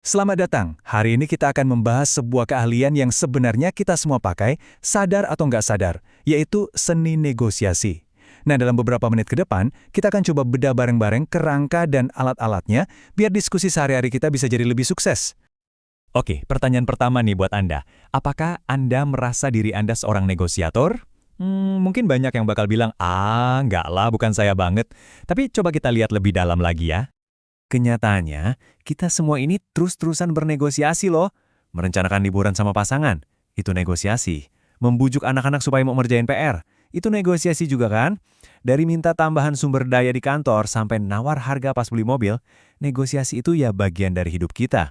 Selamat datang. Hari ini kita akan membahas sebuah keahlian yang sebenarnya kita semua pakai, sadar atau nggak sadar, yaitu seni negosiasi. Nah, dalam beberapa menit ke depan, kita akan coba bedah bareng-bareng kerangka dan alat-alatnya, biar diskusi sehari-hari kita bisa jadi lebih sukses. Oke, pertanyaan pertama nih buat Anda. Apakah Anda merasa diri Anda seorang negosiator? Mungkin banyak yang bakal bilang, nggak lah, bukan saya banget. Tapi coba kita lihat lebih dalam lagi ya. Kenyataannya, kita semua ini terus-terusan bernegosiasi loh. Merencanakan liburan sama pasangan, itu negosiasi. Membujuk anak-anak supaya mau ngerjain PR, itu negosiasi juga kan? Dari minta tambahan sumber daya di kantor sampai nawar harga pas beli mobil, negosiasi itu ya bagian dari hidup kita.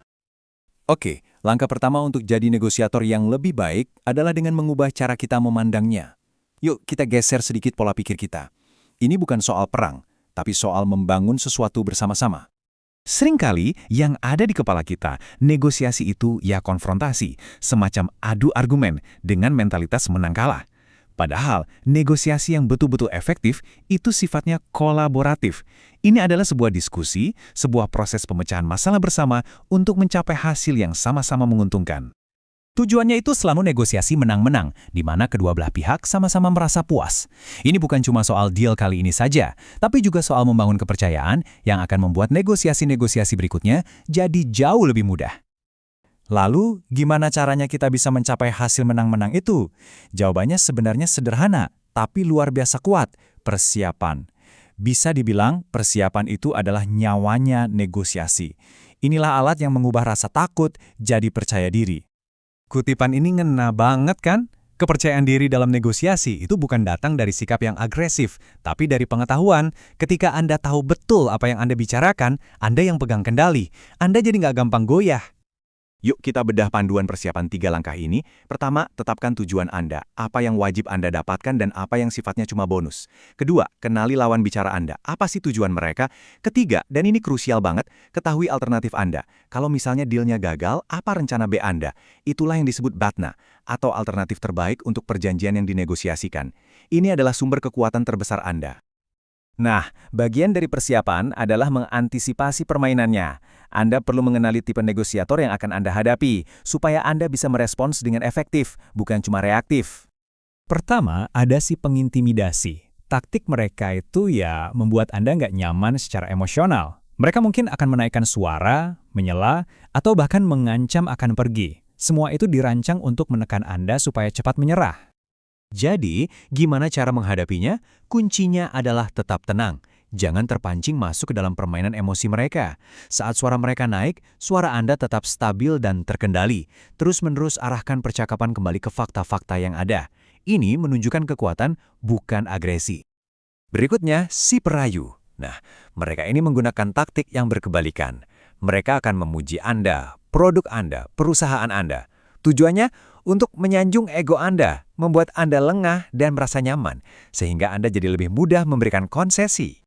Oke, langkah pertama untuk jadi negosiator yang lebih baik adalah dengan mengubah cara kita memandangnya. Yuk kita geser sedikit pola pikir kita. Ini bukan soal perang, tapi soal membangun sesuatu bersama-sama. Seringkali yang ada di kepala kita, negosiasi itu ya konfrontasi, semacam adu argumen dengan mentalitas menang kalah. Padahal, negosiasi yang betul-betul efektif itu sifatnya kolaboratif. Ini adalah sebuah diskusi, sebuah proses pemecahan masalah bersama untuk mencapai hasil yang sama-sama menguntungkan. Tujuannya itu selalu negosiasi menang-menang, di mana kedua belah pihak sama-sama merasa puas. Ini bukan cuma soal deal kali ini saja, tapi juga soal membangun kepercayaan yang akan membuat negosiasi-negosiasi berikutnya jadi jauh lebih mudah. Lalu, gimana caranya kita bisa mencapai hasil menang-menang itu? Jawabannya sebenarnya sederhana, tapi luar biasa kuat, persiapan. Bisa dibilang, persiapan itu adalah nyawanya negosiasi. Inilah alat yang mengubah rasa takut jadi percaya diri. Kutipan ini ngena banget kan? Kepercayaan diri dalam negosiasi itu bukan datang dari sikap yang agresif, tapi dari pengetahuan. Ketika Anda tahu betul apa yang Anda bicarakan, Anda yang pegang kendali. Anda jadi nggak gampang goyah. Yuk kita bedah panduan persiapan 3 langkah ini. Pertama, tetapkan tujuan Anda, apa yang wajib Anda dapatkan dan apa yang sifatnya cuma bonus. Kedua, kenali lawan bicara Anda, apa sih tujuan mereka. Ketiga, dan ini krusial banget, ketahui alternatif Anda. Kalau misalnya dealnya gagal, apa rencana B Anda? Itulah yang disebut BATNA, atau alternatif terbaik untuk perjanjian yang dinegosiasikan. Ini adalah sumber kekuatan terbesar Anda. Nah, bagian dari persiapan adalah mengantisipasi permainannya. Anda perlu mengenali tipe negosiator yang akan Anda hadapi, supaya Anda bisa merespons dengan efektif, bukan cuma reaktif. Pertama, ada si pengintimidasi. Taktik mereka itu ya membuat Anda nggak nyaman secara emosional. Mereka mungkin akan menaikkan suara, menyela, atau bahkan mengancam akan pergi. Semua itu dirancang untuk menekan Anda supaya cepat menyerah. Jadi, gimana cara menghadapinya? Kuncinya adalah tetap tenang. Jangan terpancing masuk ke dalam permainan emosi mereka. Saat suara mereka naik, suara Anda tetap stabil dan terkendali. Terus-menerus arahkan percakapan kembali ke fakta-fakta yang ada. Ini menunjukkan kekuatan, bukan agresi. Berikutnya, si perayu. Nah, mereka ini menggunakan taktik yang berkebalikan. Mereka akan memuji Anda, produk Anda, perusahaan Anda. Tujuannya untuk menyanjung ego Anda, membuat Anda lengah dan merasa nyaman, sehingga Anda jadi lebih mudah memberikan konsesi.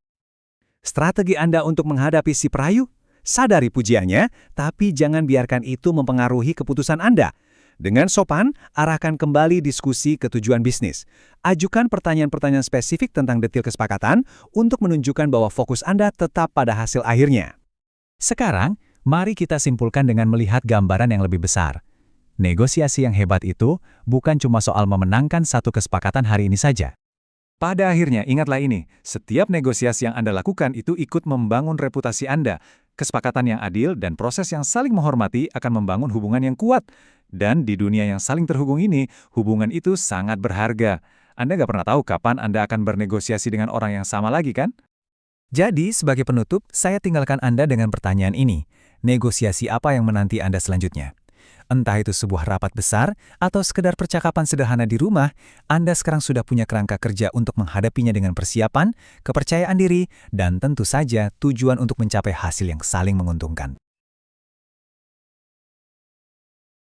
Strategi Anda untuk menghadapi si perayu? Sadari pujiannya, tapi jangan biarkan itu mempengaruhi keputusan Anda. Dengan sopan, arahkan kembali diskusi ke tujuan bisnis. Ajukan pertanyaan-pertanyaan spesifik tentang detail kesepakatan untuk menunjukkan bahwa fokus Anda tetap pada hasil akhirnya. Sekarang, mari kita simpulkan dengan melihat gambaran yang lebih besar. Negosiasi yang hebat itu bukan cuma soal memenangkan satu kesepakatan hari ini saja. Pada akhirnya, ingatlah ini, setiap negosiasi yang Anda lakukan itu ikut membangun reputasi Anda. Kesepakatan yang adil dan proses yang saling menghormati akan membangun hubungan yang kuat. Dan di dunia yang saling terhubung ini, hubungan itu sangat berharga. Anda nggak pernah tahu kapan Anda akan bernegosiasi dengan orang yang sama lagi kan? Jadi, sebagai penutup, saya tinggalkan Anda dengan pertanyaan ini. Negosiasi apa yang menanti Anda selanjutnya? Entah itu sebuah rapat besar atau sekedar percakapan sederhana di rumah, Anda sekarang sudah punya kerangka kerja untuk menghadapinya dengan persiapan, kepercayaan diri, dan tentu saja tujuan untuk mencapai hasil yang saling menguntungkan.